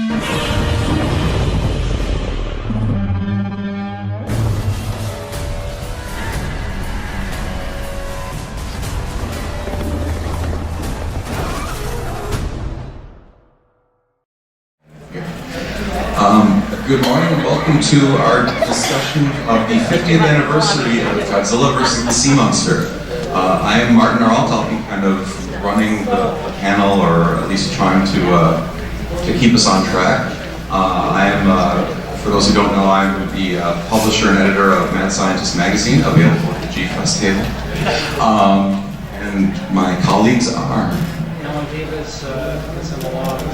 Good morning and welcome to our discussion of the 50th anniversary of Godzilla vs. the Sea Monster. I am Martin Arlt. I'll be kind of running the panel, or at least trying to keep us on track. I am, for those who don't know, I'm the publisher and editor of Mad Scientist magazine, available at the GFest table. And my colleagues are... Debus is in the law for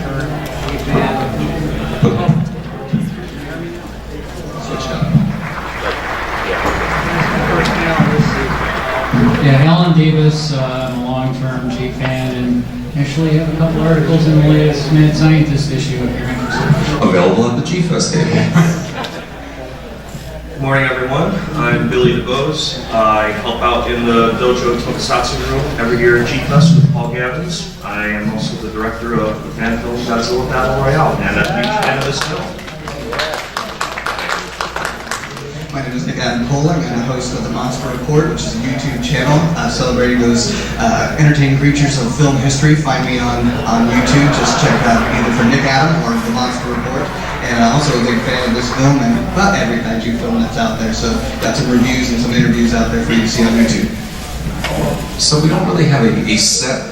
Yeah, Alan Debus, I'm a long-term G fan, and actually have a couple articles in the latest Mad Scientist issue if you're interested. Available at the GFest table. Good morning, everyone. I'm Billy Dubose. I help out in the Dojo Tokusatsu room every year at GFest with Paul Gavins. I am also the director of the fan film Godzilla Battle Royale, and a huge fan of this film. My name is Nick Poling. I'm the host of the Monster Report, which is a YouTube channel celebrating those entertaining creatures of film history. Find me on YouTube. Just check out either for Nick Adam or the Monster Report. And I'm also a big fan of this film and about every kaiju film that's out there. So got some reviews and some interviews out there for you to see on YouTube. So we don't really have a set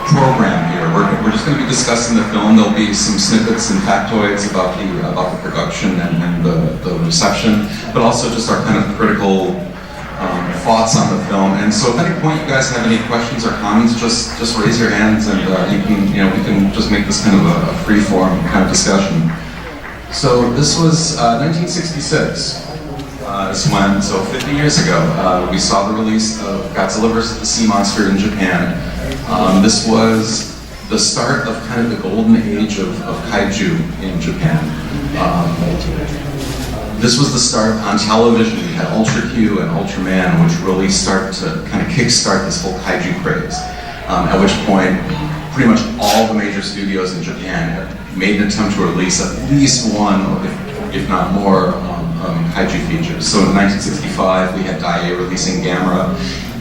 program here. We're just going to be discussing the film. There'll be some snippets and factoids about the production and the reception, but also just our kind of critical thoughts on the film. And so, if at any point you guys have any questions or comments, just raise your hands, and we can just make this kind of a free-form kind of discussion. So this was 1966. So 50 years ago, we saw the release of Godzilla vs. the Sea Monster in Japan. This was the start of kind of the golden age of kaiju in Japan. This was the start on television. We had Ultra Q and Ultraman, which really started to kind of kickstart this whole kaiju craze. At which point, pretty much all the major studios in Japan had made an attempt to release at least one, or if not more, kaiju features. So in 1965, we had Daiei releasing Gamera,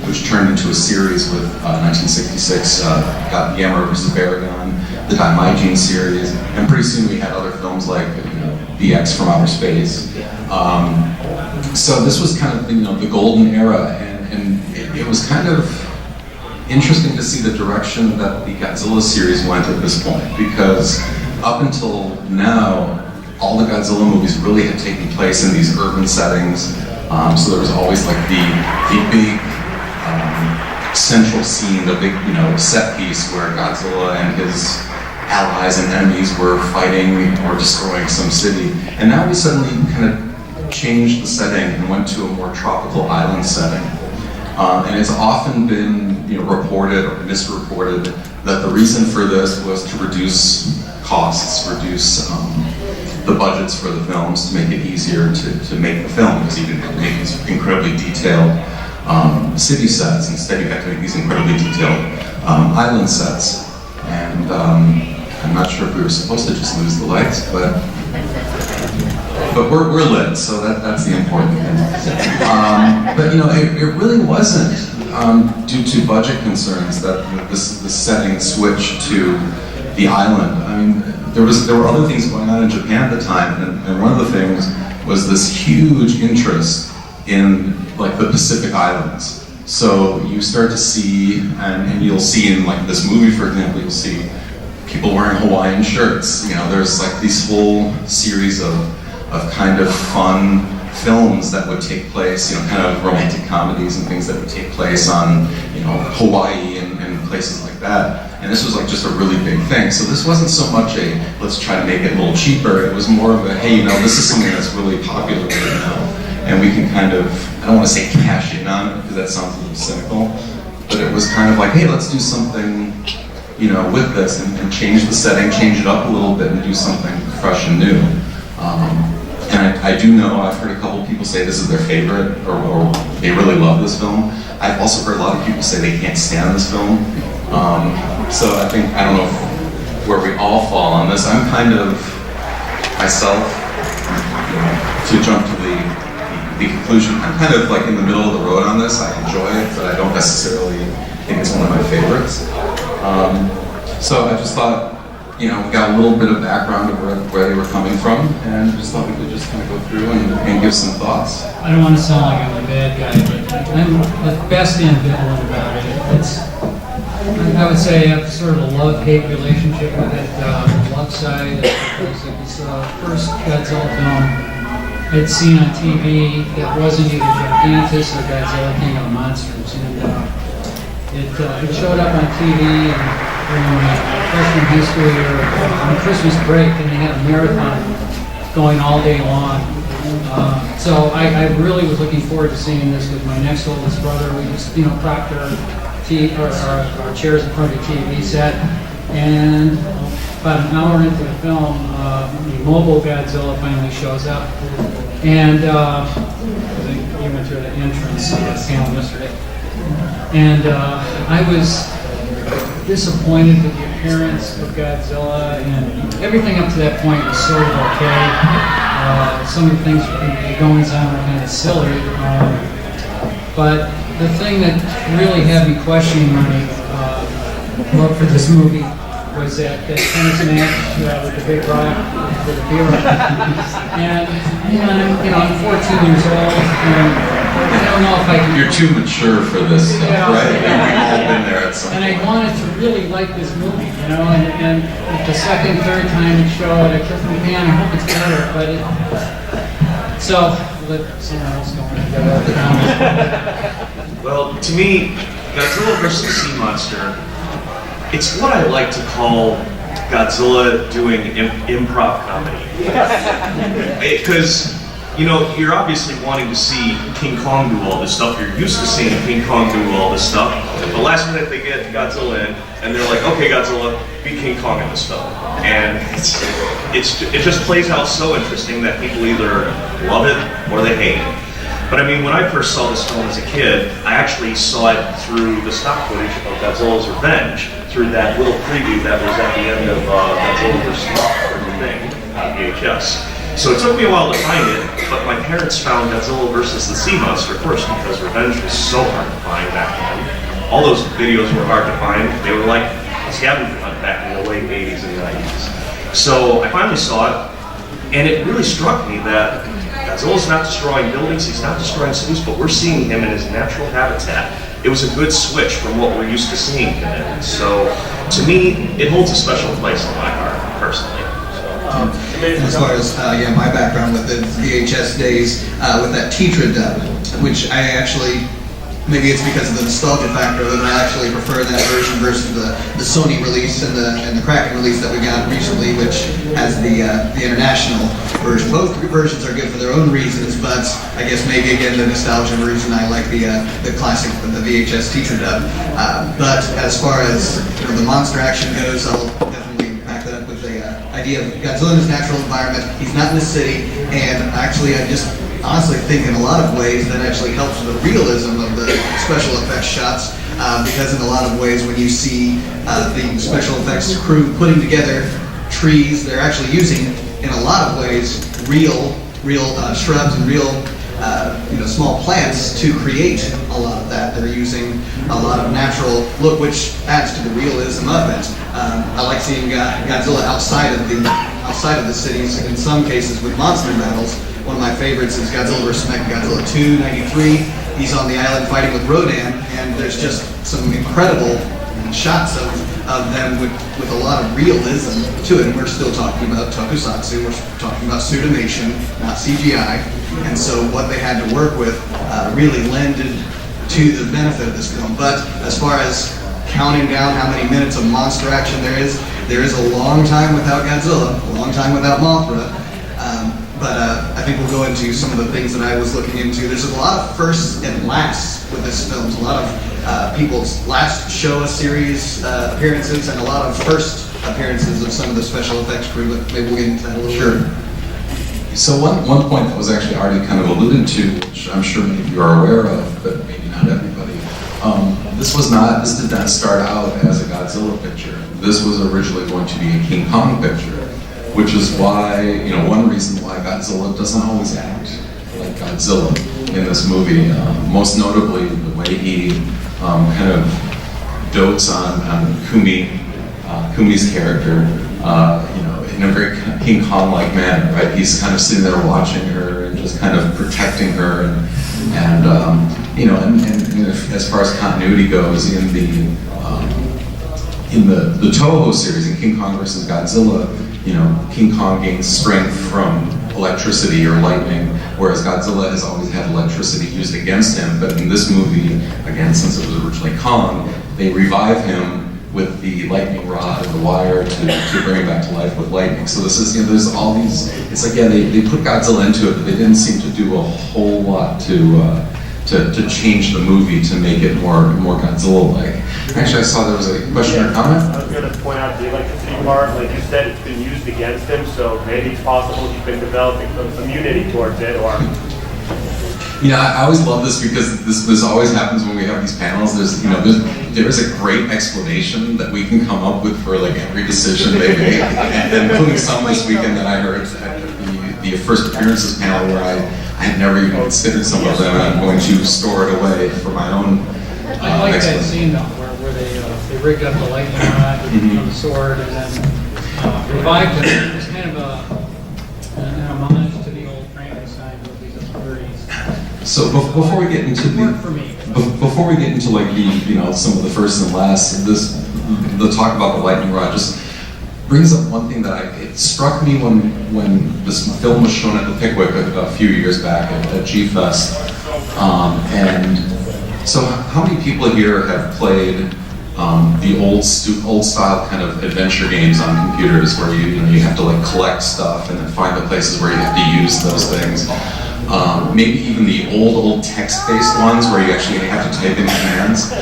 which turned into a series with 1966, got Gamera vs. Baragon, the Daimajin series, and pretty soon we had other films like BX from Outer Space. So this was kind of the golden era, and it was kind of interesting to see the direction that the Godzilla series went at this point, because up until now, all the Godzilla movies really had taken place in these urban settings. So there was always like the big central scene, the big set piece where Godzilla and his allies and enemies were fighting or destroying some city. And now we suddenly kind of changed the setting and went to a more tropical island setting. And it's often been reported or misreported that the reason for this was to reduce costs, reduce the budgets for the films, to make it easier to make the film, because you didn't have to make these incredibly detailed city sets. Instead, you have to make these incredibly detailed island sets. And I'm not sure if we were supposed to just lose the lights, but we're lit, so that's the important thing. But it really wasn't due to budget concerns that this setting switched to the island. I mean, there were other things going on in Japan at the time, and one of the things was this huge interest in like the Pacific Islands. So you start to see, and you'll see in like this movie, for example, you'll see people wearing Hawaiian shirts. There's like these whole series of kind of fun films that would take place, kind of romantic comedies and things that would take place on, Hawaii and places like that. And this was like just a really big thing. So this wasn't so much a, let's try to make it a little cheaper. It was more of a, hey, this is something that's really popular right now. And we can kind of, I don't want to say cash in on it, because that sounds a little cynical, but it was kind of like, hey, let's do something, with this and change the setting, change it up a little bit and do something fresh and new. And I do know, I've heard a couple people say this is their favorite, or they really love this film. I've also heard a lot of people say they can't stand this film. So I don't know where we all fall on this. I'm kind of, myself, to jump to the conclusion, I'm kind of like in the middle of the road on this. I enjoy it, but I don't necessarily think it's one of my favorites. So I just thought, we got a little bit of background of where they were coming from, and just thought we could just kind of go through and give some thoughts. I don't want to sound like I'm a bad guy, but I'm the best ambivalent about it. I would say I have sort of a love-hate relationship with it. The love side, because it was the first Godzilla film I'd seen on TV that wasn't either Gigantus or Godzilla King of the Monsters. And it showed up on TV during my freshman high school year on Christmas break, and they had a marathon going all day long. So I really was looking forward to seeing this with my next oldest brother. We just, propped our chairs in front of the TV set, and about an hour into the film, the mobile Godzilla finally shows up, and he went through the entrance of the panel yesterday, and I was disappointed with the appearance of Godzilla, and everything up to that point was sort of okay. Some of the things, the goings on were kind of silly, but the thing that really had me questioning my love for this movie was that tennis match with the big rock, with the beer rock. And I'm 14 years old, and I don't know if I can. You're too mature for this stuff, Yeah. right? We've all been there at some And I point. wanted to really like this movie, and the second, third time it showed, I kept thinking, man, I hope it's better, but so let someone else go on. Well, to me, Godzilla vs. the Sea Monster, it's what I like to call Godzilla doing improv comedy. Because, you're obviously wanting to see King Kong do all this stuff. You're used to seeing King Kong do all this stuff. But last minute they get Godzilla in, and they're like, okay, Godzilla, be King Kong in this film. And it just plays out so interesting that people either love it or they hate it. But I mean, when I first saw this film as a kid, I actually saw it through the stock footage of Godzilla's Revenge, through that little preview that was at the end of Godzilla vs. Monster thing on VHS. So it took me a while to find it, but my parents found Godzilla vs. the Sea Monster first because Revenge was so hard to find back then. All those videos were hard to find. They were like a scavenger hunt back in the late 80s and 90s. So I finally saw it, and it really struck me that Godzilla's not destroying buildings, he's not destroying cities, but we're seeing him in his natural habitat. It was a good switch from what we're used to seeing him in. So, to me, it holds a special place in my heart, personally. As far as my background with the VHS days, with that Tetra dub, which I actually, maybe it's because of the nostalgia factor of it, I actually prefer that version versus the Sony release and the Kraken release that we got recently, which has the international version. Both versions are good for their own reasons, but I guess maybe again the nostalgia reason I like the classic, the VHS Tetra dub. But as far as the monster action goes, I'll definitely back that up with the idea of Godzilla in his natural environment. He's not in the city, and actually I just honestly think in a lot of ways that actually helps with the realism of the special effects shots, because in a lot of ways when you see the special effects crew putting together trees, they're actually using in a lot of ways real shrubs and real small plants to create a lot of that. They're using a lot of natural look, which adds to the realism of it. I like seeing Godzilla outside of the cities in some cases with monster battles. One of my favorites is Godzilla vs. Mechagodzilla 2, 93. He's on the island fighting with Rodan, and there's just some incredible shots of them with a lot of realism to it. And we're still talking about tokusatsu, we're talking about pseudomation, not CGI. And so what they had to work with really lended to the benefit of this film. But as far as counting down how many minutes of monster action there is a long time without Godzilla, a long time without Mothra. But I think we'll go into some of the things that I was looking into. There's a lot of firsts and lasts with this film. A lot of people's last show a series appearances and a lot of first appearances of some of the special effects crew, but maybe we'll get into that a little bit. So one point that was actually already kind of alluded to, which I'm sure many of you are aware of, but maybe not everybody. This did not start out as a Godzilla picture. This was originally going to be a King Kong picture, which is why, one reason why Godzilla doesn't always act like Godzilla in this movie. Most notably, the way he kind of dotes on Kumi's character, in a very King Kong-like manner, right? He's kind of sitting there watching her and just kind of protecting her, and as far as continuity goes, in the Toho series, in King Kong versus Godzilla, King Kong gains strength from electricity or lightning, whereas Godzilla has always had electricity used against him. But in this movie, again, since it was originally Kong, they revive him with the lightning rod and the wire to bring him back to life with lightning. So this is, there's all these, it's like, yeah, they put Godzilla into it, but they didn't seem to do a whole lot to change the movie to make it more Godzilla-like. Actually, I saw there was a question or comment. I was going to point out the electricity part, like you said, it's been used against him, so maybe it's possible he's been developing some immunity towards it, or... I always love this because this always happens when we have these panels. There's a great explanation that we can come up with for like every decision they make, and including some this weekend that I heard at the first appearances panel where I had never even considered some of them, and I'm going to store it away for my own I like that scene though, where they rigged up the lightning rod on the sword and then revived it. It was kind of an homage to the old Frankenstein movies of the 30s. So before we get into before we get into like some of the first and last, the talk about the lightning rod just brings up one thing that it struck me when this film was shown at the Pickwick a few years back at GFest, and so how many people here have played the old style kind of adventure games on computers where you have to like collect stuff and then find the places where you have to use those things? Maybe even the old text-based ones where you actually have to type in commands.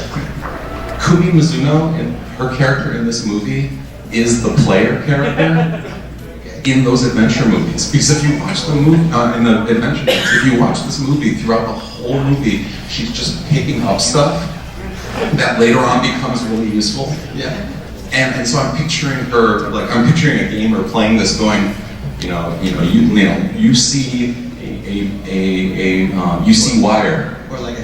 Kumi Mizuno, and her character in this movie, is the player character in those adventure movies. Because if you watch the movie, in the adventure games, if you watch this movie, throughout the whole movie, she's just picking up stuff that later on becomes really useful. Yeah. And so I'm picturing her, like I'm picturing a gamer playing this going, you see you see wire. Or like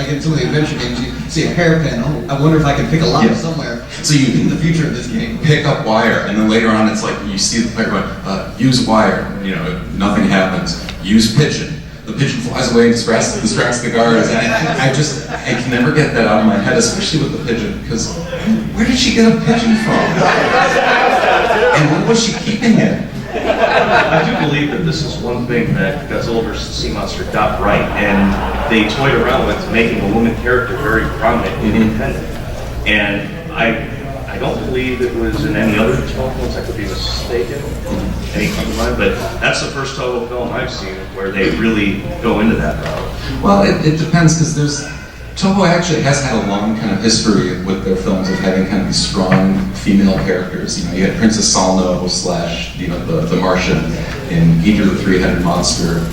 in some of the adventure games, you see a hairpin. Oh, I wonder if I can pick a lock somewhere. So you in the future of this game, pick up wire, and then later on it's like you see the player going, use wire. Nothing happens. Use pigeon. The pigeon flies away and distracts the guards. And I can never get that out of my head, especially with the pigeon, because where did she get a pigeon from? And when was she keeping it? I do believe that this is one thing that Godzilla vs. Sea Monster got right, and they toyed around with making a woman character very prominent and independent. And I don't believe it was in any other Toho films, I could be mistaken, any come to mind, but that's the first Toho film I've seen where they really go into that route. Well, it depends, because Toho actually has had a long kind of history with their films of having kind of these strong female characters. You had Princess Salno / the Martian in Ghidorah the Three-Headed Monster.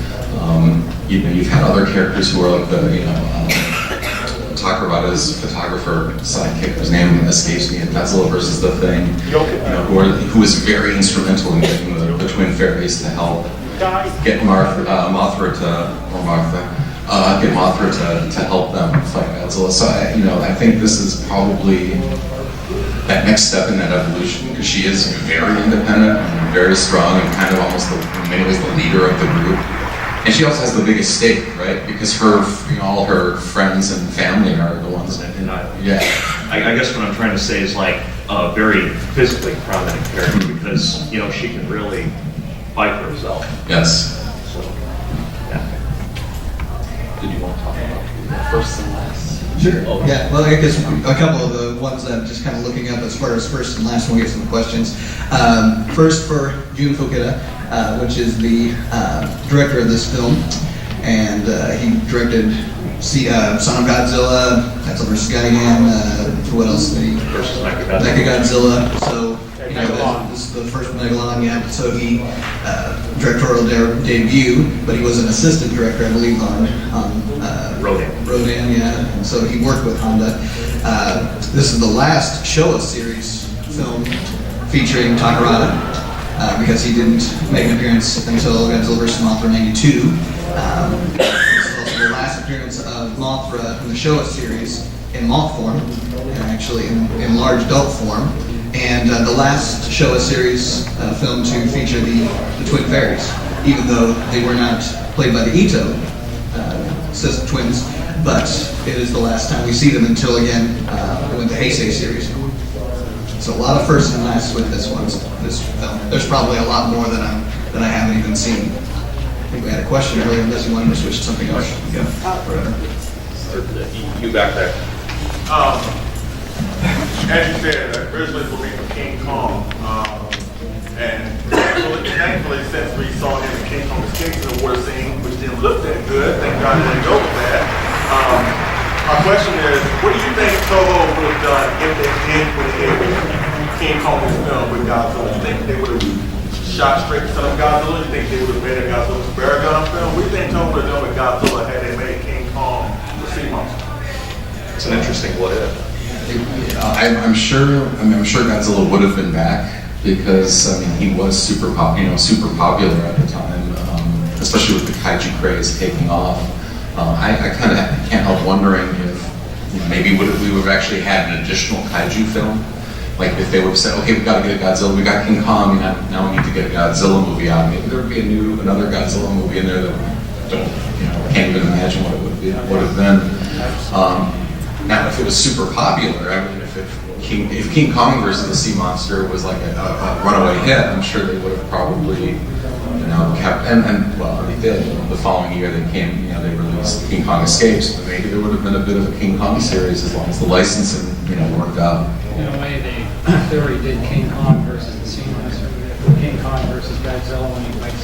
You've had other characters who are like Takarada's photographer sidekick, whose name escapes me in Godzilla vs. the Thing, who was very instrumental in getting the twin fairies to help get Mothra to help them fight Godzilla. So I think this is probably that next step in that evolution, because she is very independent and very strong and kind of almost in many ways the leader of the group. And she also has the biggest stake, right? Because all her friends and family are the ones that I guess what I'm trying to say is like a very physically prominent character, because she can really fight for herself. Yes. So did you want to talk about First and last? Sure. Oh. Yeah, well, I guess a couple of the ones that I'm just kind of looking up as far as first and last, when we get some questions. First for Jun Fuketa, which is the director of this film, and he directed Son of Godzilla, Godzilla vs. Gigan, what else? versus Mechagodzilla. So, this is the first Megalon, yeah. So he directorial debut, but he was an assistant director, I believe, on Rodan. Rodan, yeah. And so he worked with Honda. This is the last Showa series film featuring Takarada, because he didn't make an appearance until Godzilla vs. Mothra '92. This is also the last appearance of Mothra in the Showa series in moth form, and actually in large adult form, and the last Showa series film to feature the twin fairies, even though they were not played by the Ito sister twins, but it is the last time we see them until again with the Heisei series. So a lot of firsts and lasts with this film. There's probably a lot more that I haven't even seen. I think we had a question earlier, unless you wanted to switch to something else. Yeah. You back there. As you said, originally believed in King Kong, and thankfully since we saw him in King Kong's Kingston war scene, which didn't look that good, thank God it didn't go with that. Our question is, what do you think Toho would have done if they did put ahead with King Kong's film with Godzilla? You think they would have shot straight to Son of Godzilla? You think they would have made a Godzilla's Baragon film? What do you think Toho would have done with Godzilla had they made King Kong the sea monster? It's an interesting what if. I'm sure Godzilla would have been back because he was super popular at the time, especially with the kaiju craze taking off. I kind of can't help wondering if maybe we would have actually had an additional kaiju film. Like if they would have said, okay, we got to get a Godzilla, we got King Kong, now we need to get a Godzilla movie out. Maybe there would be another Godzilla movie in there that can't even imagine what it would have been. Now, if it was super popular, if King Kong versus the Sea Monster was like a runaway hit, I'm sure they would have probably, kept, and well, they did. The following year, they released King Kong Escapes, but maybe there would have been a bit of a King Kong series as long as the licensing, worked out. In a way, they already did King Kong versus the Sea Monster. King Kong versus Godzilla when he fights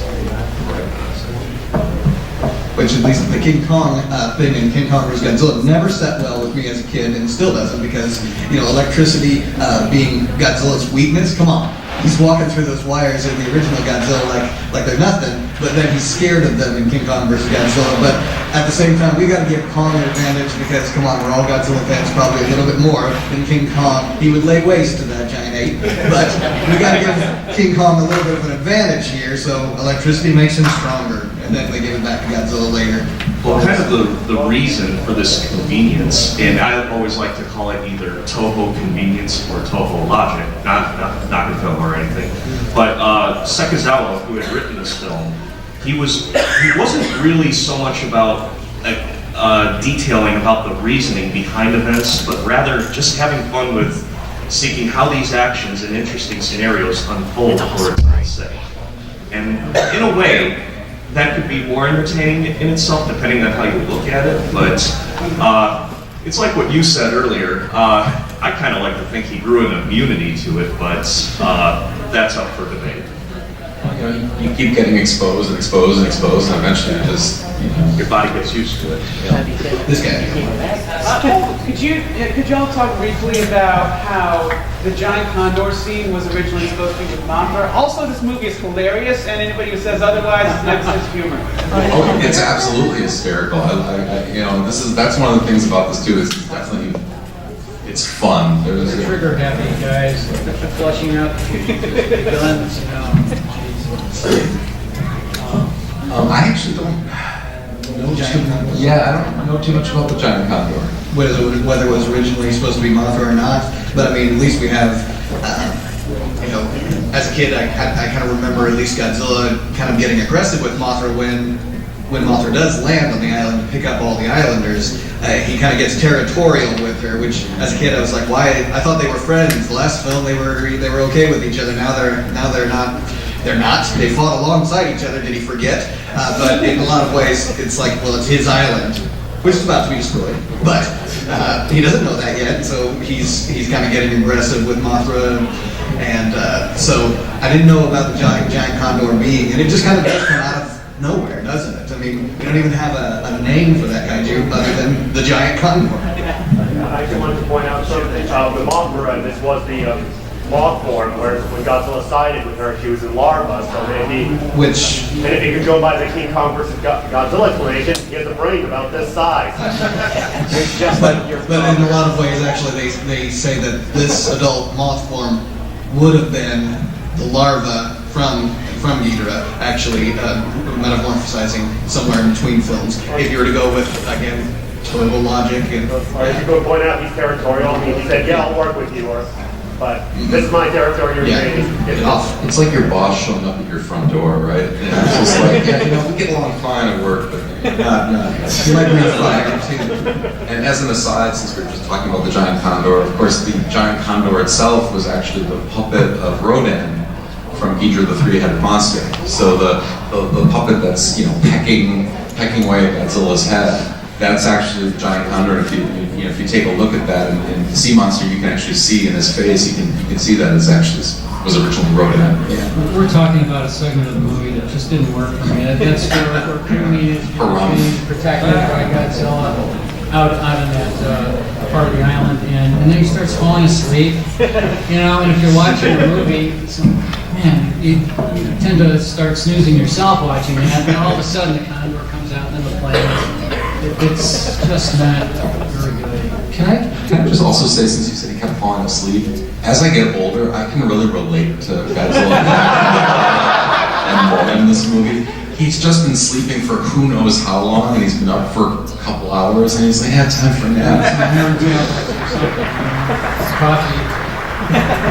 Which at least the King Kong thing in King Kong vs. Godzilla never sat well with me as a kid, and still doesn't, because electricity being Godzilla's weakness. Come on, he's walking through those wires in the original Godzilla like they're nothing, but then he's scared of them in King Kong vs. Godzilla. But at the same time, we got to give Kong an advantage because, come on, we're all Godzilla fans, probably a little bit more than King Kong. He would lay waste to that giant ape, but we got to give King Kong a little bit of an advantage here. So electricity makes him stronger. And then they give it back to Godzilla later. Well, kind of the reason for this convenience, and I always like to call it either Toho convenience or Toho logic, not Nakatomo or anything. But Sekizawa, who had written this film, he wasn't really so much about detailing about the reasoning behind events, but rather just having fun with seeking how these actions and interesting scenarios unfold for its sake. And in a way, that could be more entertaining in itself, depending on how you look at it. But it's like what you said earlier. I kind of like to think he grew an immunity to it, but that's up for debate. You keep getting exposed and exposed and exposed, and eventually Your body gets used to it. This guy. Could you all talk briefly about how the giant condor scene was originally supposed to be with Mothra? Also, this movie is hilarious, and anybody who says otherwise is not sense of humor. Oh, it's absolutely hysterical. That's one of the things about this too. Is it's fun. There's the trigger happy guys flushing out the guns. I actually don't know I don't know too much about the giant condor. Whether it was originally supposed to be Mothra or not, but I mean, at least we have, as a kid, I kind of remember at least Godzilla kind of getting aggressive with Mothra when Mothra does land on the island to pick up all the islanders. He kind of gets territorial with her, which as a kid I was like, why? I thought they were friends. The last film they were okay with each other. Now they're not. They're not. They fought alongside each other. Did he forget? But in a lot of ways, it's like, well, it's his island, which is about to be destroyed. But he doesn't know that yet, so he's kind of getting aggressive with Mothra, and so I didn't know about the giant condor being, and it just kind of does come out of nowhere, doesn't it? I mean, we don't even have a name for that kaiju other than the giant condor. I just wanted to point out something. The Mothra, this was the moth form, where when Godzilla sided with her, she was in larva, so maybe... Which, And if you could go by the King Kong versus Godzilla explanation, he has a brain about this size. It's just like your... but in a lot of ways, actually, they say that this adult moth form would have been the larva from Ghidorah, actually metamorphosizing somewhere in between films. If you were to go with, again, total logic and... Or if you go point out he's territorial, I mean, he said, yeah, I'll work with you, but this is my territory, you're saying, get off. It's like your boss showing up at your front door, right? And it's just like, yeah, you know, we get along fine at work, but You might be fired too. And as an aside, since we're just talking about the giant condor, of course, the giant condor itself was actually the puppet of Rodan from Ghidorah the three-headed monster. So the puppet that's, you know, pecking away at Godzilla's head, that's actually the giant condor. If you take a look at that in the sea monster, you can actually see in his face, you can see that it's actually was originally Rodan. Yeah. We're talking about a segment of the movie that just didn't work for me. That's where Kumi is being protected by Godzilla out on that part of the island, and then he starts falling asleep. You know, and if you're watching the movie, you tend to start snoozing yourself watching that, and all of a sudden the condor comes out and then the plane. It's just not very good. Can I just also say, since you said he kept falling asleep, as I get older, I can really relate to Godzilla and Rodan in this movie. He's just been sleeping for who knows how long, and he's been up for a couple hours, and he's like, I have time for a nap. Coffee.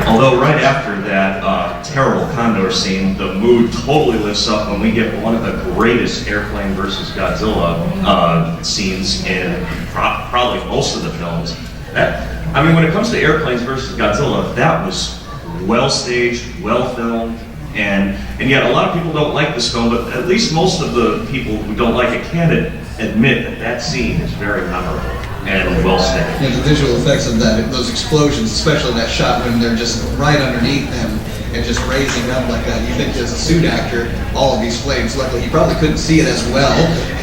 Although right after that terrible condor scene, the mood totally lifts up when we get one of the greatest airplane versus Godzilla scenes in probably most of the films. I mean, when it comes to airplanes versus Godzilla, that was well staged, well filmed, and yet a lot of people don't like this film, but at least most of the people who don't like it can admit that that scene is very memorable and well staged. Yeah, the visual effects of that, those explosions, especially that shot when they're just right underneath them and just raising up like that. You think as a suit actor, all of these flames, luckily he probably couldn't see it as well.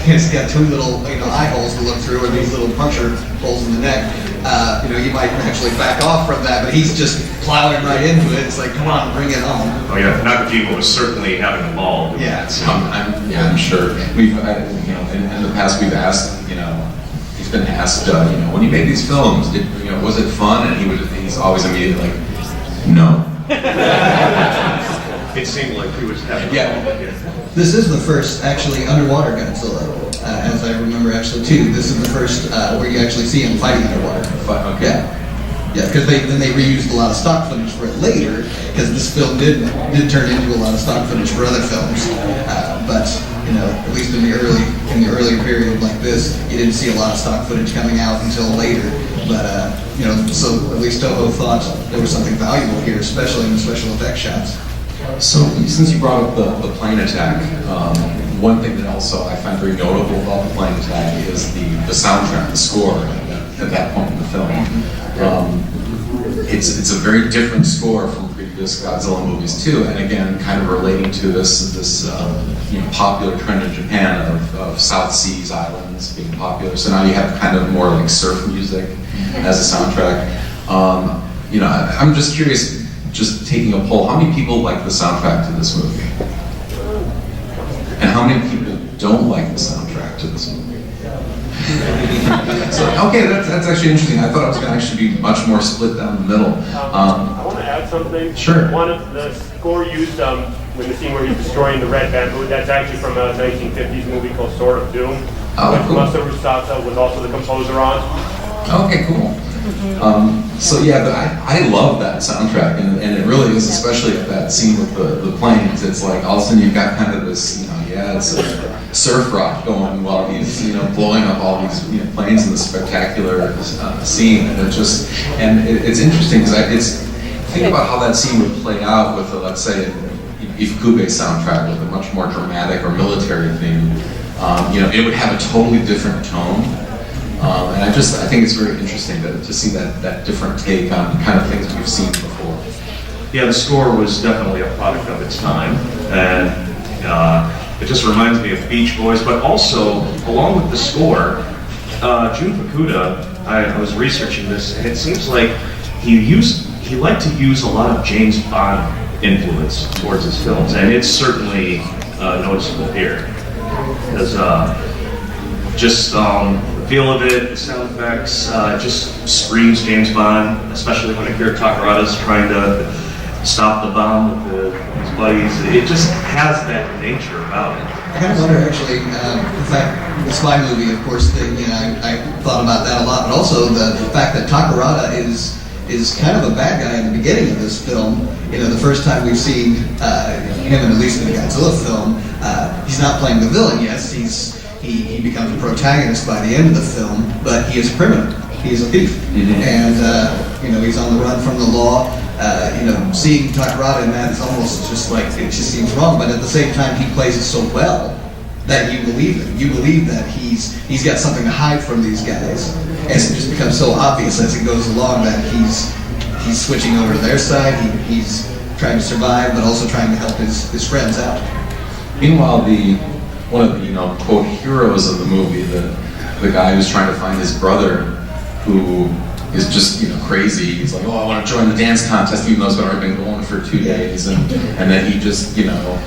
He's got two little eye holes to look through and these little puncture holes in the neck. You might actually back off from that, but he's just plowing right into it. It's like, come on, bring it on. Oh yeah, Nakajima was certainly having a ball. Yeah, I'm sure. We've, in the past, we've asked, he's been asked, when you made these films, was it fun? And he's always immediately like, no. It seemed like he was having Yeah. a ball. This is the first actually underwater Godzilla, as I remember actually too. This is the first where you actually see him fighting underwater. Okay. Yeah, because they reused a lot of stock footage for it later, because this film did turn into a lot of stock footage for other films. But at least in the earlier period like this, you didn't see a lot of stock footage coming out until later. But so at least Toho thought there was something valuable here, especially in the special effects shots. So since you brought up the plane attack, one thing that also I find very notable about the plane attack is the soundtrack, the score at that point in the film. It's a very different score from previous Godzilla movies too, and again, kind of relating to this popular trend in Japan of South Seas islands being popular. So now you have kind of more like surf music as a soundtrack. I'm just curious, just taking a poll, how many people like the soundtrack to this movie? And how many people don't like the soundtrack to this movie? So, okay, that's actually interesting. I thought it was going to actually be much more split down the middle. I want to add something. Sure. One of the score used when the scene where he's destroying the red bamboo, that's actually from a 1950s movie called Sword of Doom, which Cool. Masaru Sata was also the composer on. Okay, cool. So yeah, but I love that soundtrack, and it really is, especially at that scene with the planes. It's like all of a sudden you've got kind of this, it's a surf rock going while he's blowing up all these planes in this spectacular scene, and it's interesting because think about how that scene would play out with let's say Ifukube soundtrack with a much more dramatic or military theme. It would have a totally different tone. And I think it's very interesting to see that different take on kind of things we've seen before. Yeah, the score was definitely a product of its time, and it just reminds me of Beach Boys, but also, along with the score, Jun Fukuda, I was researching this, and it seems like he he liked to use a lot of James Bond influence towards his films, and it's certainly noticeable here. Because just the feel of it, the sound effects, just screams James Bond, especially when Akira Takarada's trying to stop the bomb with his buddies. It just has that nature about it. I kind of wonder, actually, the fact, the spy movie, of course, thing, you know, I thought about that a lot, but also the fact that Takarada is kind of a bad guy in the beginning of this film. You know, the first time we've seen him, at least in the Godzilla film, he's not playing the villain. Yes, he becomes a protagonist by the end of the film, but he is a criminal. He is a thief, and you know, he's on the run from the law. You know, seeing Takarada in that is almost just like, it just seems wrong, but at the same time, he plays it so well that you believe him. You believe that he's got something to hide from these guys, and it just becomes so obvious as it goes along that he's switching over to their side. He's trying to survive, but also trying to help his friends out. Meanwhile, one of the, you know, quote, heroes of the movie, the guy who's trying to find his brother, who is just, you know, crazy. He's like, oh, I want to join the dance contest, even though it's already been going for 2 days, and then he just, you know,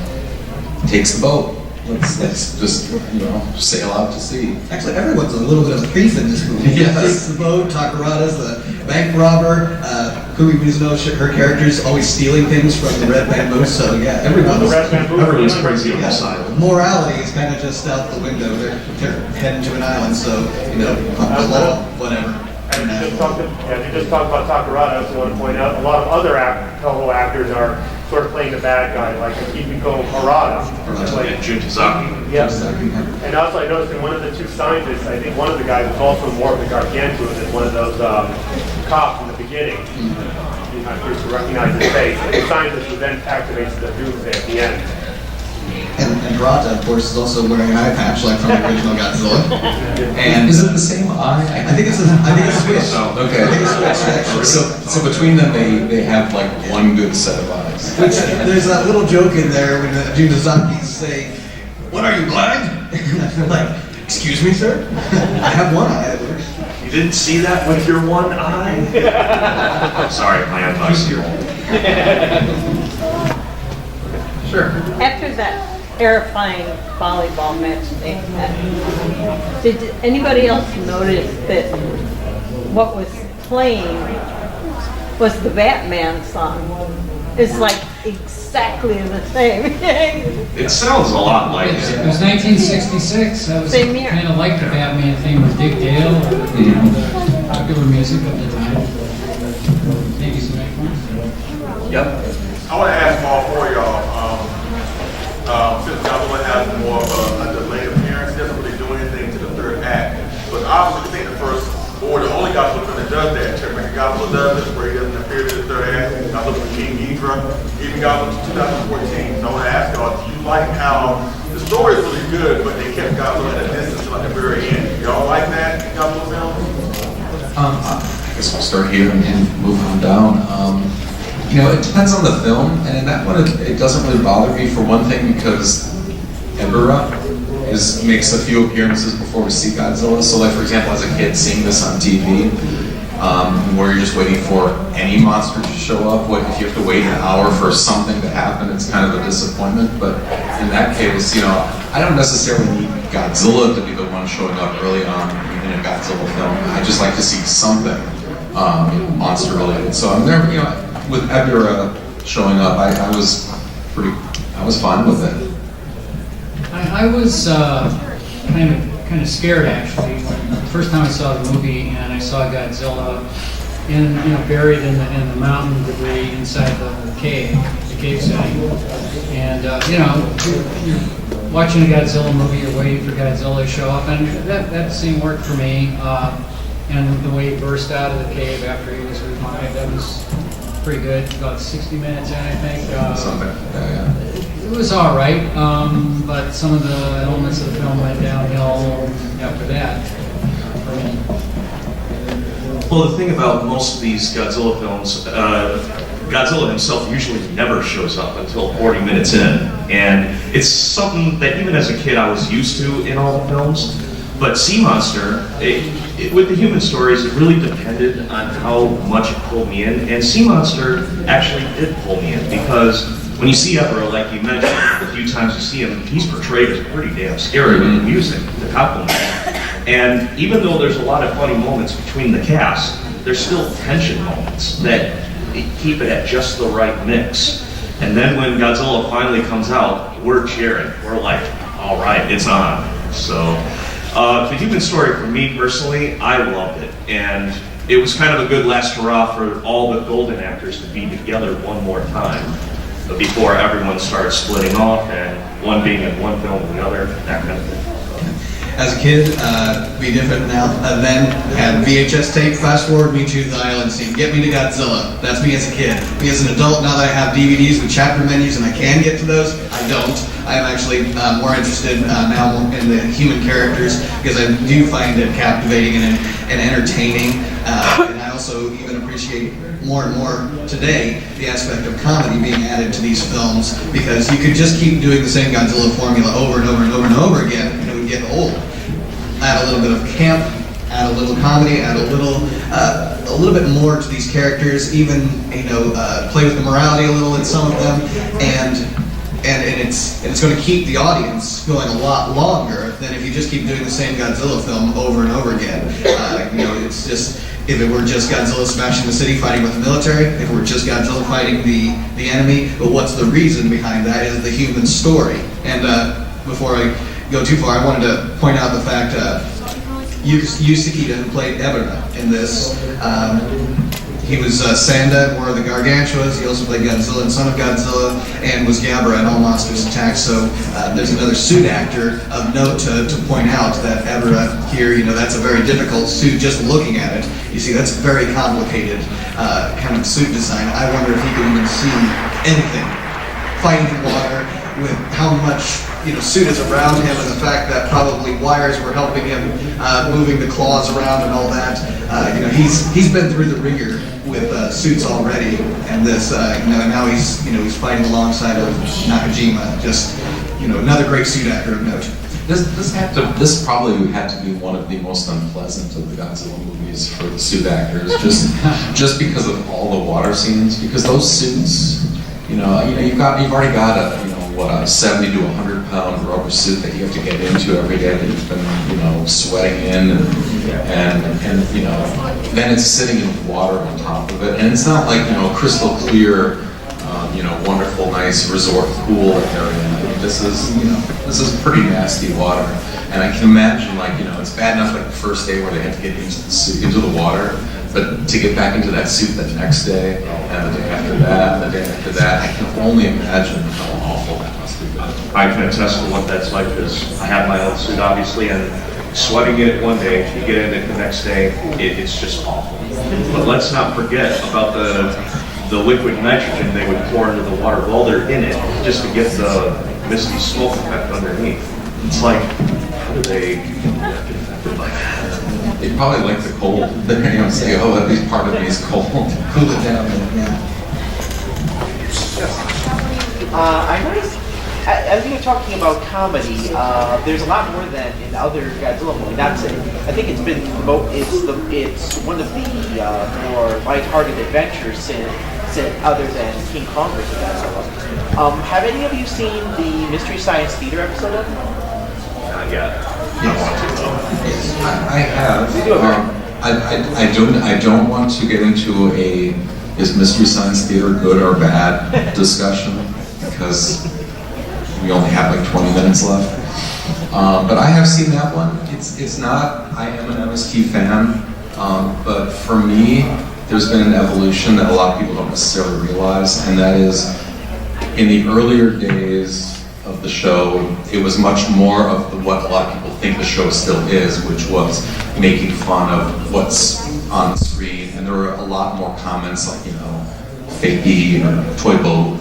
takes the boat. Let's just, you know, sail out to sea. Actually, everyone's a little bit of a thief in this movie. Yes. Takes the boat, Takarada's the bank robber, Kumi Mizuno, her character's always stealing things from the Red Bamboo, so yeah, everyone's crazy on the side. Morality is kind of just out the window. They're heading to an island, so, you know, the law, whatever. And we just talked about Takarada. I also want to point out a lot of other fellow actors are sort of playing the bad guy, like Akihiko Harada. And Jun Tazaki. Yes. And also I noticed in one of the two scientists, I think one of the guys was also more of the gargantuan than one of those cops in the beginning. You're not supposed to recognize his face. And the scientist who then activates the Dubose at the end. And Rata, of course, is also wearing an eye patch like from the original Godzilla. And is it the same eye? I think it's switched. Oh, okay. I think it's switched, actually. So between them, they have like one good set of eyes. Which, there's that little joke in there when the Junazaki's say, "What are you, blind?" And I feel like, excuse me, sir? I have one eye that works. You didn't see that with your one eye? Sorry, my advice here. Sure. After that terrifying volleyball match they had, did anybody else notice that what was playing was the Batman song? It's like exactly the same. It sounds a lot like It it. was 1966. I was Same year. kind of like the Batman theme with Dick Dale, you know, the popular music of the time. Maybe some influence. Yep. I want to ask all four of y'all, since Godzilla has more of a delayed appearance, doesn't really do anything to the third act, but obviously I think the first, or the only Godzilla film that does that, Terminator Godzilla does it, where he doesn't appear to the third act, Godzilla for King Ghidorah, even Godzilla 2014. So I want to ask y'all, do you like how the story is really good, but they kept Godzilla at a distance until at the very end? Y'all like that in Godzilla films? I guess we'll start here and move on down. You know, it depends on the film, and in that one, it doesn't really bother me for one thing because Ebirah makes a few appearances before we see Godzilla. So, like for example, as a kid seeing this on TV, where you're just waiting for any monster to show up, if you have to wait an hour for something to happen, it's kind of a disappointment. But in that case, you know, I don't necessarily need Godzilla to be the one showing up early on in a Godzilla film. I just like to see something monster related. So I'm never, you know, with Ebirah showing up, I was fine with it. I was kind of scared actually when the first time I saw the movie and I saw Godzilla buried in the mountain debris inside the cave setting. And you're watching a Godzilla movie, you're waiting for Godzilla to show up, and that scene worked for me. And the way he burst out of the cave after he was revived, that was pretty good. About 60 minutes in, I think. It was all right, but some of the elements of the film went downhill after that for me. Well, the thing about most of these Godzilla films, Godzilla himself usually never shows up until 40 minutes in. And it's something that even as a kid I was used to in all the films. But Sea Monster, with the human stories, it really depended on how much it pulled me in. And Sea Monster actually did pull me in because when you see Evero, like you mentioned, a few times you see him, he's portrayed as pretty damn scary with the music, the compliment. And even though there's a lot of funny moments between the cast, there's still tension moments that keep it at just the right mix. And then when Godzilla finally comes out, we're cheering. We're like, all right, it's on. So the human story for me personally, I loved it. And it was kind of a good last hurrah for all the Golden actors to be together one more time before everyone started splitting off and one being in one film and the other, that kind of thing. As a kid, be different now. Then had VHS tape, fast forward me to the island scene. Get me to Godzilla. That's me as a kid. Me as an adult, now that I have DVDs with chapter menus and I can get to those, I don't. I am actually more interested now in the human characters because I do find it captivating and entertaining. And I also even appreciate more and more today the aspect of comedy being added to these films because you could just keep doing the same Godzilla formula over and over and over and over again and it would get old. Add a little bit of camp, add a little comedy, add a little bit more to these characters, even play with the morality a little in some of them, and it's going to keep the audience going a lot longer than if you just keep doing the same Godzilla film over and over again. It's just, if it were just Godzilla smashing the city fighting with the military, if it were just Godzilla fighting the enemy, but what's the reason behind that is the human story. And before I go too far, I wanted to point out the fact Yusukita, who played Ebera in this, he was Sanda in War of the Gargantuas. He also played Godzilla in Son of Godzilla, and was Gabra in All Monsters Attack. So there's another suit actor of note to point out that Ebera here, that's a very difficult suit just looking at it. You see, that's very complicated kind of suit design. I wonder if he could even see anything fighting in water with how much suit is around him and the fact that probably wires were helping him moving the claws around and all that. He's been through the ringer with suits already, and this and now he's fighting alongside of Nakajima. Just another great suit actor of note. This probably had to be one of the most unpleasant of the Godzilla movies for the suit actors, just because of all the water scenes. Because those suits, you've already got a 70 to 100 pound rubber suit that you have to get into every day that you've been sweating in, and then it's sitting in water on top of it, and it's not like crystal clear, wonderful, nice resort pool that they're in. This is pretty nasty water, and I can imagine it's bad enough like the first day where they had to get into the suit, into the water, but to get back into that suit the next day, and the day after that, and the day after that, I can only imagine how awful that must have been. I can attest to what that's like because I have my own suit obviously, and sweating in it one day, you get in it the next day, it's just awful. But let's not forget about the liquid nitrogen they would pour into the water while they're in it just to get the misty smoke effect underneath. It's like, how do they get affected by that? They probably like the cold. They're going to say, oh, at least part of me is cold. Cool it down. I noticed, as you were talking about comedy, there's a lot more than in other Godzilla movies. That's it. I think it's been it's one of the more lighthearted adventures since other than King Kong vs. Godzilla. Have any of you seen the Mystery Science Theater episode of it? Not yet. Yes. I have. I don't want to get into is Mystery Science Theater good or bad discussion because we only have like 20 minutes left. But I have seen that one. It's not. I am an MST fan, but for me, there's been an evolution that a lot of people don't necessarily realize, and that is in the earlier days of the show, it was much more of what a lot of people think the show still is, which was making fun of what's on the screen, and there were a lot more comments like, fakey or toy boat,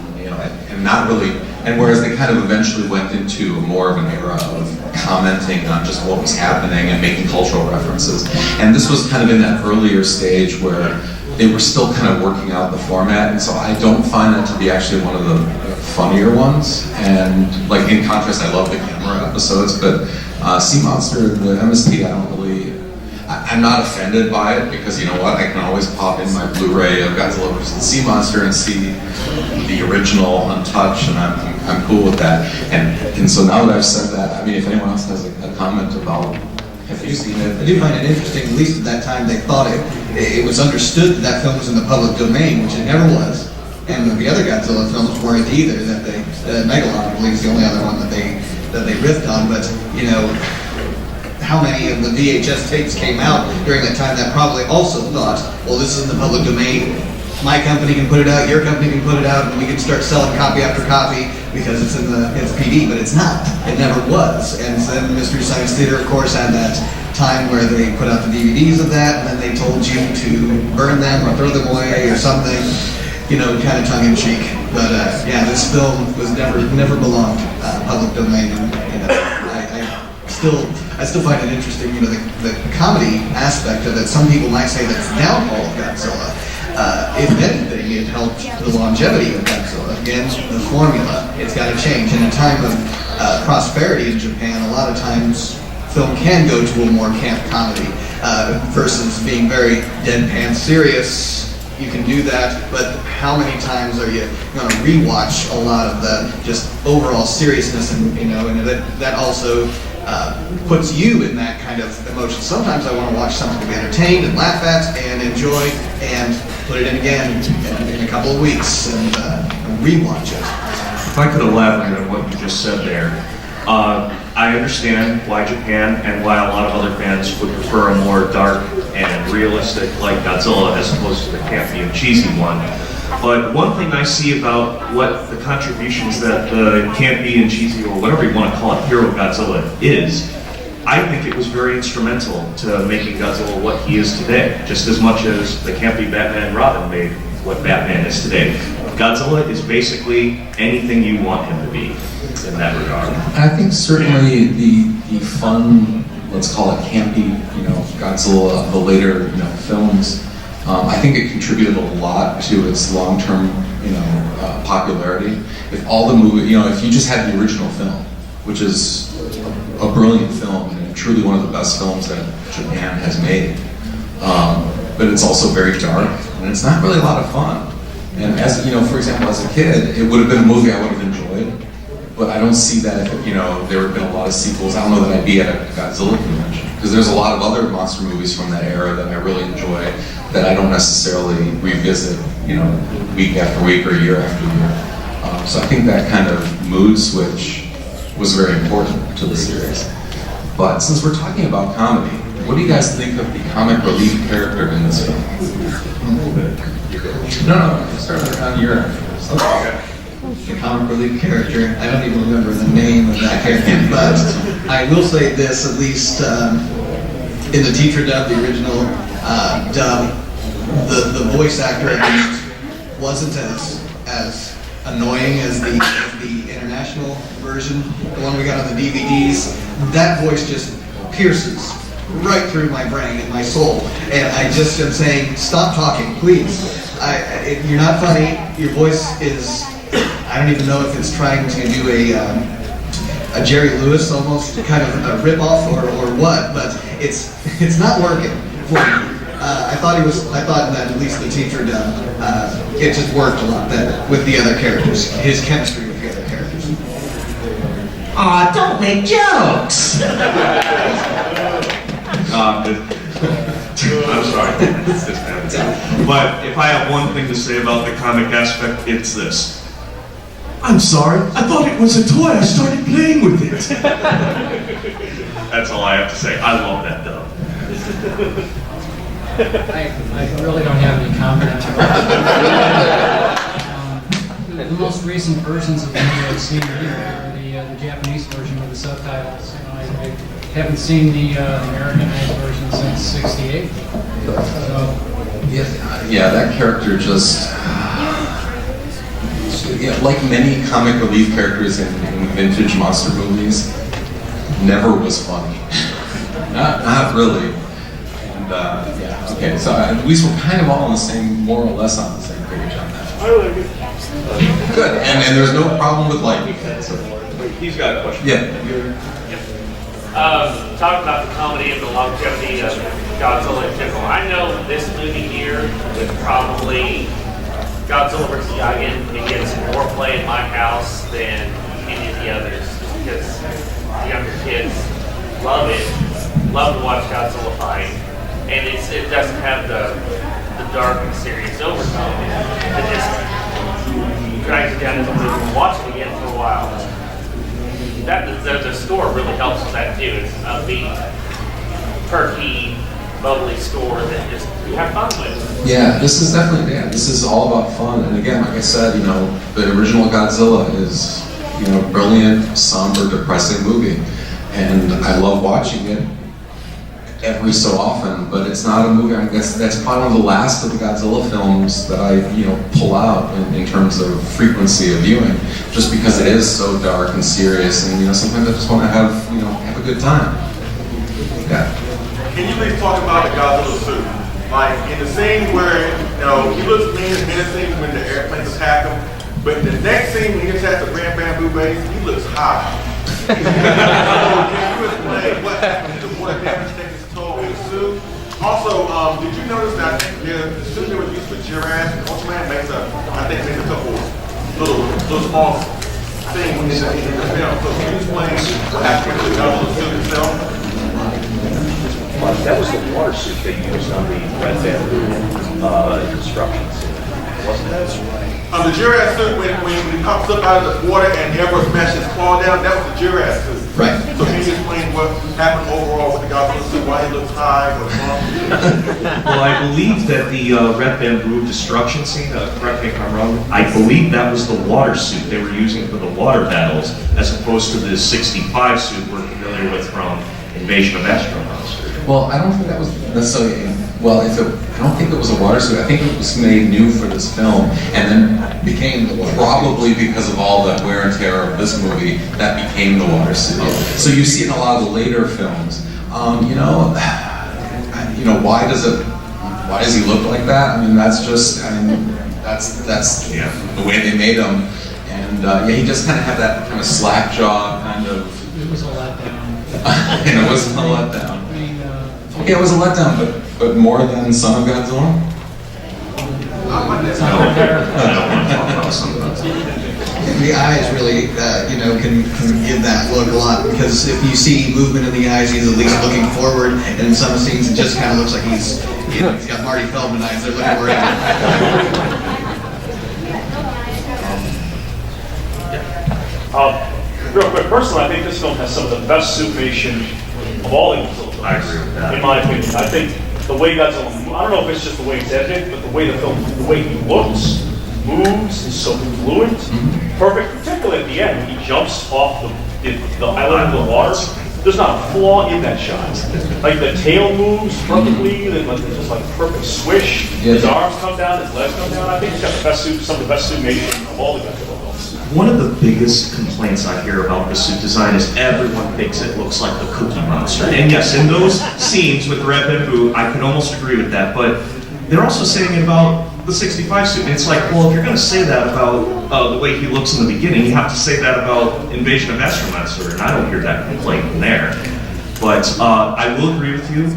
and not really, and whereas they kind of eventually went into more of an era of commenting on just what was happening and making cultural references. And this was kind of in that earlier stage where they were still kind of working out the format, and so I don't find that to be actually one of the funnier ones. And like in contrast, I love the camera episodes, but Sea Monster, the MST, I don't really, I'm not offended by it, because you know what, I can always pop in my Blu-ray of Godzilla vs. Sea Monster and see the original untouched, and I'm cool with that. And so now that I've said that, I mean, if anyone else has a comment about, have you seen it? I do find it interesting, at least at that time they thought it was understood that that film was in the public domain, which it never was. And the other Godzilla films weren't either, Megalon, I believe, is the only other one that they riffed on, but, you know, how many of the VHS tapes came out during that time that probably also thought, well, this is in the public domain, my company can put it out, your company can put it out, and we can start selling copy after copy because it's PD, but it's not. It never was. And then Mystery Science Theater, of course, had that time where they put out the DVDs of that, and then they told you to burn them or throw them away or something, you know, kind of tongue-in-cheek. But yeah, this film was never belonged public domain, and you know, I still find it interesting, you know, the comedy aspect of it. Some people might say that's the downfall of Godzilla. If anything, it helped the longevity of Godzilla. Again, the formula, it's got to change. In a time of prosperity in Japan, a lot of times film can go to a more camp comedy versus being very deadpan serious. You can do that, but how many times are you going to rewatch a lot of the just overall seriousness, and you know, and that also puts you in that kind of emotion. Sometimes I want to watch something to be entertained and laugh at and enjoy, and put it in again in a couple of weeks and rewatch it. If I could elaborate on what you just said there, I understand why Japan and why a lot of other fans would prefer a more dark and realistic like Godzilla as opposed to the campy and cheesy one. But one thing I see about what the contributions that the campy and cheesy, or whatever you want to call it, hero Godzilla is, I think it was very instrumental to making Godzilla what he is today, just as much as the campy Batman and Robin made what Batman is today. Godzilla is basically anything you want him to be in that regard. I think certainly the fun, let's call it campy, you know, Godzilla, the later, you know, films, I think it contributed a lot to its long-term, you know, popularity. If all the movie, you know, if you just had the original film, which is a brilliant film and truly one of the best films that Japan has made, but it's also very dark and it's not really a lot of fun. And as you know, for example, as a kid, it would have been a movie I would have enjoyed, but I don't see that if, you know, there had been a lot of sequels. I don't know that I'd be at a Godzilla convention, because there's a lot of other monster movies from that era that I really enjoy that I don't necessarily revisit, you know, week after week or year after year. So I think that kind of mood switch was very important to the series. But since we're talking about comedy, what do you guys think of the comic relief character in this film? No, start on your end first. Okay. The comic relief character, I don't even remember the name of that character, but I will say this, at least in the teacher dub, the original dub, the voice actor at least wasn't as annoying as the international version, the one we got on the DVDs. That voice just pierces right through my brain and my soul, and I just am saying, stop talking, please. You're not funny. Your voice is, I don't even know if it's trying to do a Jerry Lewis almost kind of a rip-off or what, but it's not working for me. I thought that at least the teacher done, it just worked a lot better with the other characters, his chemistry with the other characters. Aw, don't make jokes! I'm sorry. But if I have one thing to say about the comic aspect, it's this. I'm sorry, I thought it was a toy. I started playing with it. That's all I have to say. I love that dub. I really don't have any comment on it. The most recent versions of the movie I've seen are the Japanese version with the subtitles. You know, I haven't seen the Americanized version since '68. So, yeah, that character just, like many comic relief characters in vintage monster movies, never was funny. Not really. yeah, okay, so at least we're kind of all on the same, more or less on the same page on that. Good, and there's no problem with lighting. So. He's got a question. Yeah. Talking about the comedy and the longevity of Godzilla in general, I know this movie here is probably Godzilla vs. Gigan. It gets more play in my house than any of the others because younger kids love it, love to watch Godzilla fight, and it doesn't have the dark and serious overtone. It just drags you down into the movie and watch it again for a while. The score really helps with that too. It's an upbeat, perky, bubbly score that just you have fun with. Yeah, this is definitely, this is all about fun. And again, like I said, the original Godzilla is, brilliant, somber, depressing movie. And I love watching it every so often, but it's not a movie, I guess that's probably one of the last of the Godzilla films that I, pull out in terms of frequency of viewing, just because it is so dark and serious, and sometimes I just want to have, have a good time. Yeah. Can you please talk about the Godzilla suit? Like, in the scene where, he looks mean and menacing when the airplanes attack him, but in the next scene when he attacks the Grand Bamboo Base, he looks high. So, can you explain what happened to what damage taken his toll with the suit? Also, did you notice that I think the suit that was used for Giraffes and Ultraman makes a couple little small things in the film. So can you explain what happened to the Godzilla suit itself? That was the water suit they used on the Red Bamboo construction scene, wasn't that? The giraffe suit, when he comes up out of the water and the Emperor smashes his claw down, that was the giraffe suit. Right. So can you explain what happened overall with the Godzilla suit, why he looks high, what's wrong? Well, I believe that the Red Bamboo destruction scene, correct me if I'm wrong, I believe that was the water suit they were using for the water battles, as opposed to the 65 suit we're familiar with from Invasion of Astro Monster. Well, I don't think that was necessarily, I don't think it was a water suit. I think it was made new for this film, and then became, probably because of all the wear and tear of this movie, that became the water suit. So you see it in a lot of the later films. Why does he look like that? I mean, that's just, that's the way they made him. And he just kind of had that kind of slack jaw kind of. It was a letdown. And it wasn't a letdown. Okay, it was a letdown, but more than Son of Godzilla? The eyes really, can give that look a lot, because if you see movement in the eyes, he's at least looking forward, and in some scenes it just kind of looks like he's got Marty Feldman eyes, they're looking around. Real quick, personally, I think this film has some of the best suitmation of all the Godzilla films. I agree with that. In my opinion, I think the way Godzilla, I don't know if it's just the way it's edited, but the way the way he looks, moves, is so fluent, perfect. Particularly at the end, when he jumps off the island of the water. There's not a flaw in that shot. Like the tail moves perfectly, then like, just like perfect swish. His arms come down, his legs come down. I think he's got the best suit, some of the best suitmation of all the Godzilla films. One of the biggest complaints I hear about the suit design is everyone thinks it looks like the Cookie Monster. And yes, in those scenes with Red Bamboo, I can almost agree with that, but they're also saying it about the 65 suit. And it's like, well, if you're going to say that about the way he looks in the beginning, you have to say that about Invasion of Astro Monster, and I don't hear that complaint in there. But I will agree with you.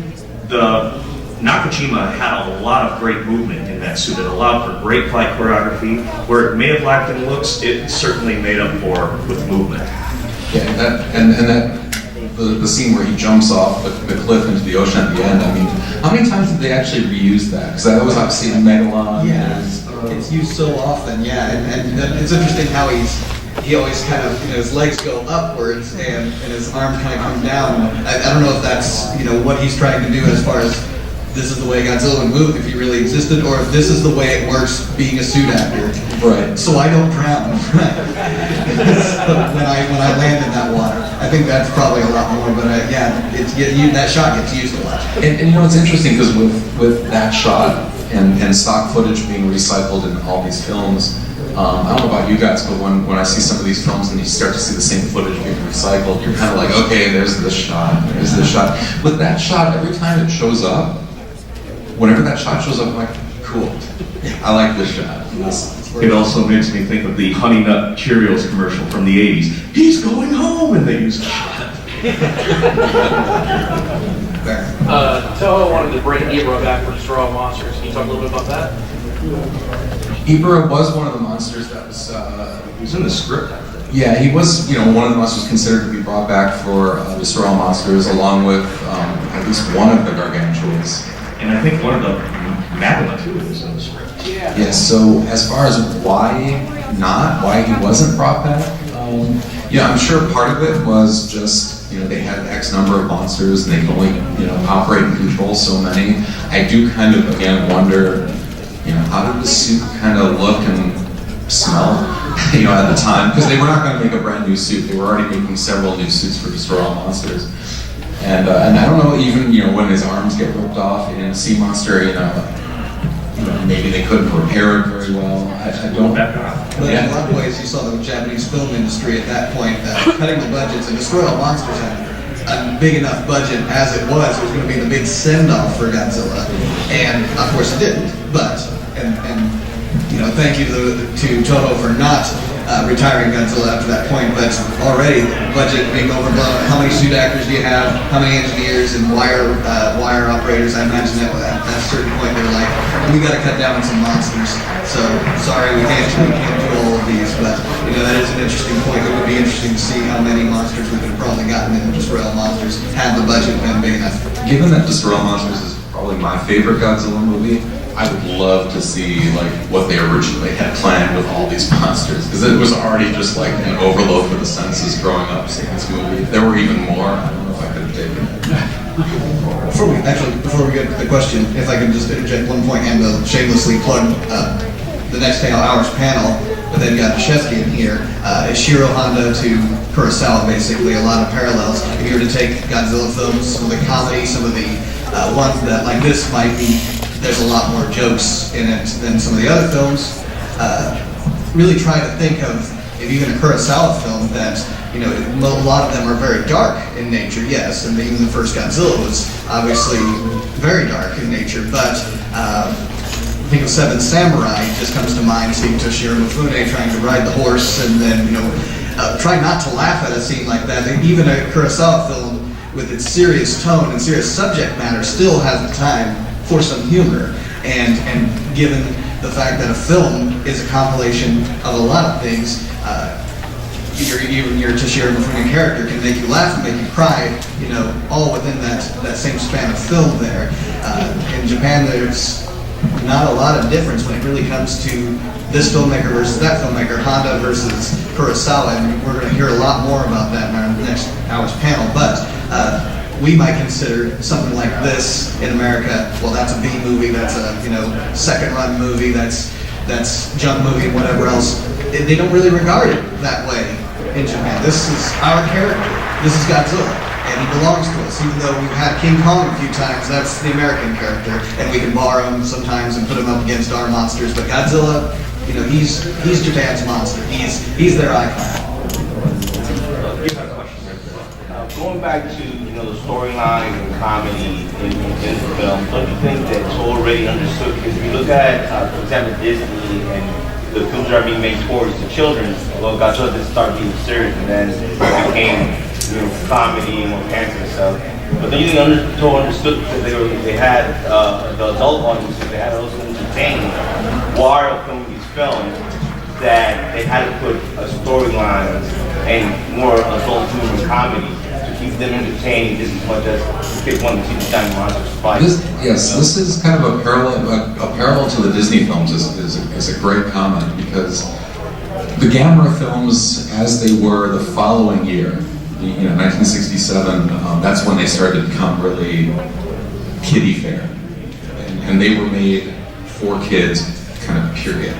Nakajima had a lot of great movement in that suit. It allowed for great fight choreography. Where it may have lacked in looks, it certainly made up for with movement. Yeah, and the scene where he jumps off the cliff into the ocean at the end. I mean, how many times did they actually reuse that? Because that was obviously in Megalon. Yeah, it's used so often. Yeah, and it's interesting how he always kind of, his legs go upwards and his arms kind of come down. I don't know if that's what he's trying to do as far as this is the way Godzilla would move if he really existed, or if this is the way it works being a suit actor. Right. So I don't drown when I land in that water. I think that's probably a lot more, but that shot gets used a lot. And it's interesting because with that shot and stock footage being recycled in all these films, I don't know about you guys, but when I see some of these films and you start to see the same footage being recycled, you're kind of like, okay, there's this shot, there's this shot. With that shot, every time it shows up, whenever that shot shows up, I'm like, cool. I like this shot. It also makes me think of the Honey Nut Cheerios commercial from the 80s. He's going home, and they use a shot. Toho wanted to bring Ibra back for Destroy All Monsters. Can you talk a little bit about that? Ibra was one of the monsters that was. He was in the script, I think. Yeah, he was. One of the monsters considered to be brought back for Destroy All Monsters, along with at least one of the gargantuas. And I think one of the Magma too was in the script. Yeah. Yeah. So as far as why he wasn't brought back, I'm sure part of it was just. They had X number of monsters and they can only, operate and control so many. I do kind of, again, wonder, how did the suit kind of look and smell, at the time? Because they were not going to make a brand new suit. They were already making several new suits for Destroy All Monsters. And I don't know, even, when his arms get ripped off in Sea Monster, maybe they couldn't repair it very well. I don't know. But in a lot of ways, you saw the Japanese film industry at that point cutting the budgets, and Destroy All Monsters had a big enough budget as it was. It was going to be the big send-off for Godzilla, and of course it didn't. But thank you to Toho for not retiring Godzilla after that point. But already the budget being overblown. How many suit actors do you have? How many engineers and wire operators? I imagine that at a certain point they were like, we got to cut down on some monsters. So sorry, we can't do all of these. But that is an interesting point. It would be interesting to see how many monsters we could have probably gotten in Destroy All Monsters had the budget been big enough. Given that Destroy All Monsters is probably my favorite Godzilla movie, I would love to see what they originally had planned with all these monsters, because it was already just like an overload for the senses growing up seeing this movie. If there were even more, I don't know if I could have taken it. Before we get to the question, if I could just interject one point and shamelessly plug the next hour's panel, but then got Shesky in here, is Shiro Honda to Kurosawa, basically, a lot of parallels. If you were to take Godzilla films, some of the comedy, some of the ones that, like this, might be, there's a lot more jokes in it than some of the other films. Really try to think of, if even a Kurosawa film, that a lot of them are very dark in nature, yes, and even the first Godzilla was obviously very dark in nature, but think of Seven Samurai, it just comes to mind seeing Toshiro Mifune trying to ride the horse, and then, try not to laugh at a scene like that. Even a Kurosawa film with its serious tone and serious subject matter still has the time for some humor, and given the fact that a film is a compilation of a lot of things, even your Toshiro Mifune character can make you laugh and make you cry, all within that same span of film there. In Japan, there's not a lot of difference when it really comes to this filmmaker versus that filmmaker, Honda versus Kurosawa, and we're going to hear a lot more about that in our next hour's panel, but we might consider something like this in America, well, that's a B movie, that's a second run movie, that's junk movie and whatever else. They don't really regard it that way in Japan. This is our character. This is Godzilla, and he belongs to us. Even though we've had King Kong a few times, that's the American character, and we can borrow him sometimes and put him up against our monsters. But Godzilla, he's Japan's monster. He's their icon. Going back to the storyline and comedy in the film, don't you think that's already understood? Because if you look at, for example, Disney and the films that are being made towards the children, well, Godzilla did start being serious, and then it became comedy and more fancy and stuff. But then you understood that they had the adult audience, they had those entertaining while filming these films, that they had to put a storyline and more adult humor comedy to keep them entertained just as much as kids want to see the giant monsters fight. This is kind of a parallel to the Disney films is a great comment, because the Gamera films, as they were the following year, 1967, that's when they started to become really kiddie fare, and they were made for kids, kind of period.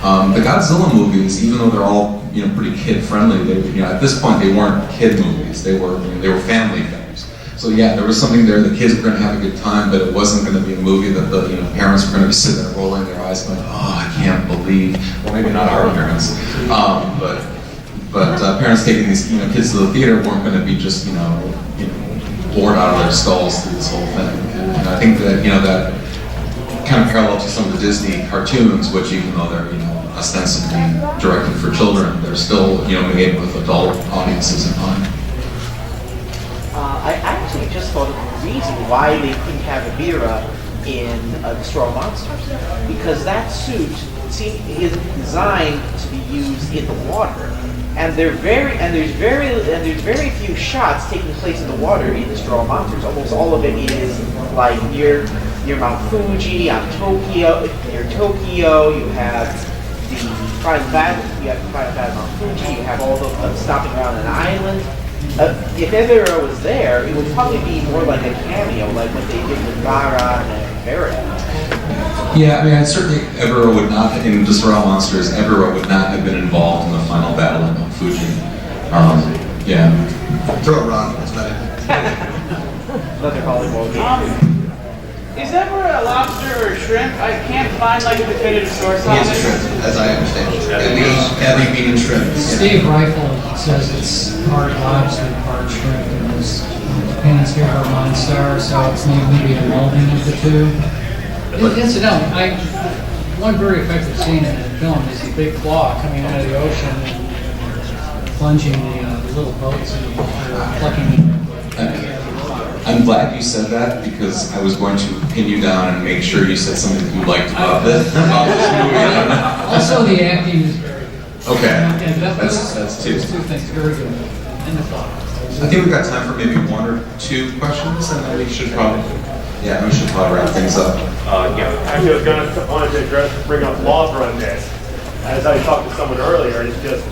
The Godzilla movies, even though they're all pretty kid friendly, they at this point they weren't kid movies. They were family films. So yeah, there was something there. The kids were going to have a good time, but it wasn't going to be a movie that the parents were going to be sitting there rolling their eyes, going, "Oh, I can't believe." Well, maybe not our parents, but parents taking these kids to the theater weren't going to be just bored out of their skulls through this whole thing. And I think that kind of parallel to some of the Disney cartoons, which even though they're, ostensibly directed for children, they're still, made with adult audiences in mind. I actually just thought of the reason why they couldn't have Abira in the Straw Monsters, because that suit is designed to be used in the water, and there's very few shots taking place in the water in the Straw Monsters. Almost all of it is like near Mount Fuji, on Tokyo. Near Tokyo, you have the final battle. You have the final battle on Fuji. You have all the stopping around an island. If Ebera was there, it would probably be more like a cameo, like what they did with Gara and Barrett. Yeah, I mean, certainly Ebera would not, in the Straw Monsters, Ebera would not have been involved in the final battle at Mount Fuji. Yeah. Throw a rock, that's about it. Another volleyball game. Is Ebera a lobster or a shrimp? I can't find like a definitive source on He is a this. shrimp, as I understand it. Heavy beating shrimp. Steve Reifel says it's part lobster, part shrimp in this Japan's Hero Monster, so it's maybe a melding of the two. Incidentally, one very effective scene in the film is the big claw coming out of the ocean and plunging the little boats and plucking them. I'm glad you said that because I was going to pin you down and make sure you said something that you liked about this movie. Also, the acting is very good. Okay, Yeah, that's two. Those two things, very good. And the thought. I think we've got time for maybe one or two questions, and then we should probably wrap things up. Actually, I was wanted to bring up Laura on this. As I talked to someone earlier, it's just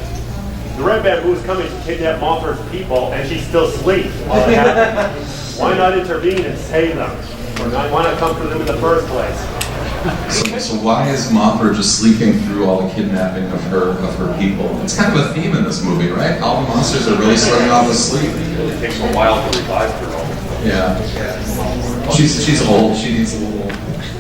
the red bamboo is coming to kidnap Mothra's people, and she's still asleep while it happens. Why not intervene and save them? Or why not come for them in the first place? So why is Mothra just sleeping through all the kidnapping of her people? It's kind of a theme in this movie, right? All the monsters are really starting off asleep. It really takes a while to revive her all. Yeah. She's old. She needs a little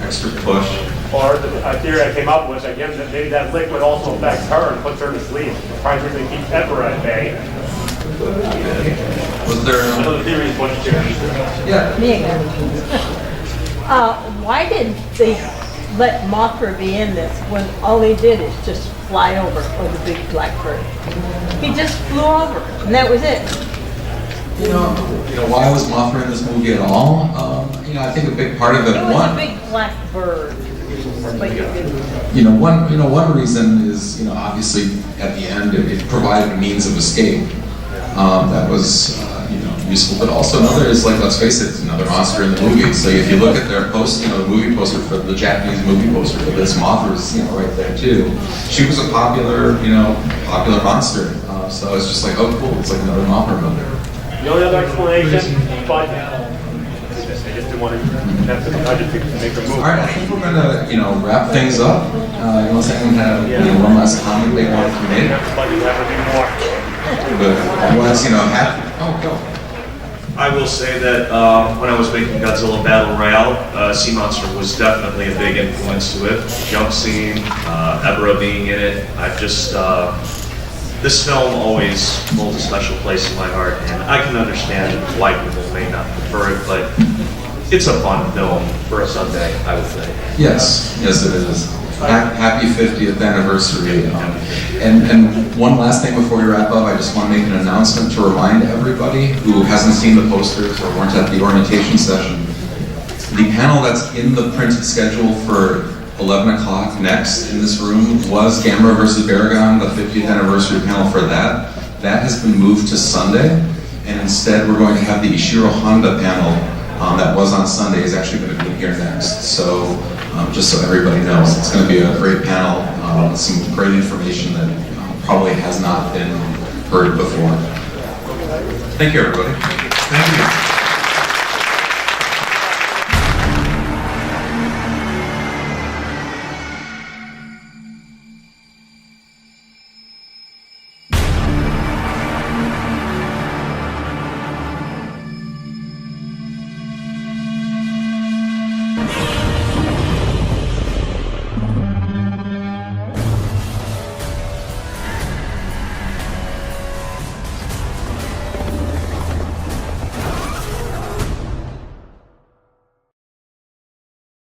extra push. Or a theory I came up with, again, that maybe that liquid also affects her and puts her to sleep. Trying to keep Ebera at bay. Was there? Another theory is one theory. Yeah. Me again. Why did they let Mothra be in this when all he did is just fly over with a big black bird? He just flew over, and that was it. Why was Mothra in this movie at all? I think a big part of it. It was a big black bird. But you didn't. One reason is, obviously at the end it provided a means of escape that was, useful. But also another is let's face it, it's another monster in the movie. So if you look at their post, the movie poster for the Japanese movie poster for this, Mothra's, right there too. She was a popular monster. So it's just like, oh cool, it's like another Mothra movie. The only other explanation, but I just didn't want to have to make her move. All right, I think we're gonna, wrap things up. Unless anyone had, one last comment they wanted to make. But you never do more. But otherwise, go. I will say that when I was making Godzilla Battle Royale, Sea Monster was definitely a big influence to it. Jump scene, Ebera being in it. This film always holds a special place in my heart, and I can understand why people may not prefer it, but it's a fun film for a Sunday, I would say. Yes, it is. Happy 50th anniversary. And one last thing before we wrap up, I just want to make an announcement to remind everybody who hasn't seen the posters or weren't at the orientation session. The panel that's in the printed schedule for 11 o'clock next in this room was Gamera versus Baragon, the 50th anniversary panel for that. That has been moved to Sunday, and instead we're going to have the Ishiro Honda panel that was on Sunday is actually going to be here next. So just so everybody knows, it's going to be a great panel with some great information that probably has not been heard before. Thank you, everybody. Thank you.